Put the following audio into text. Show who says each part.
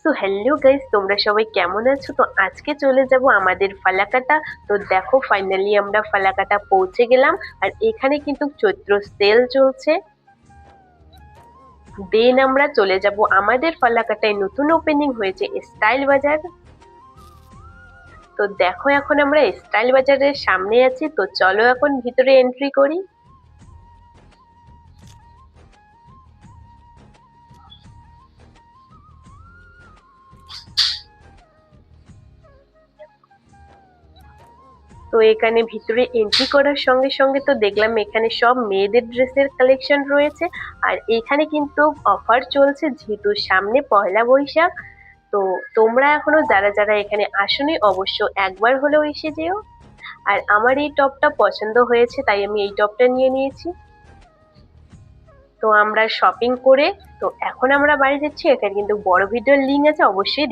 Speaker 1: So hello guys, তোমরা সবাই কেমন আছো? তো আজকে চলে যাব আমাদের ফালাকাটা। তো দেখো, ফাইনালি আমরা ফালাকাটা পৌঁছে গেলাম। আর এখানে কিন্তু চৈত্র সেল চলছে। দেন আমরা চলে যাব আমাদের ফালাকাটায় নতুন ওপেনিং হয়েছে স্টাইল বাজার। তো দেখো, এখন আমরা স্টাইল বাজারের সামনে আছি। তো চলো এখন ভিতরে এন্ট্রি করি। তো এখানে ভিতরে এন্ট্রি করার সঙ্গে সঙ্গে তো দেখলাম এখানে সব মেয়েদের ড্রেসের কালেকশন রয়েছে। আর এখানে কিন্তু অফার চলছে, যেহেতু সামনে পয়লা বৈশাখ। তো তোমরা এখনো যারা যারা এখানে আসোনি, অবশ্য একবার হলেও এসে যেও। আর আমার এই টপটা পছন্দ হয়েছে, তাই আমি এই টপটা নিয়ে নিয়েছি। তো আমরা শপিং করে তো এখন আমরা বাড়ি যাচ্ছি। এখানে কিন্তু বড় ভিডিওর লিঙ্ক আছে, অবশ্যই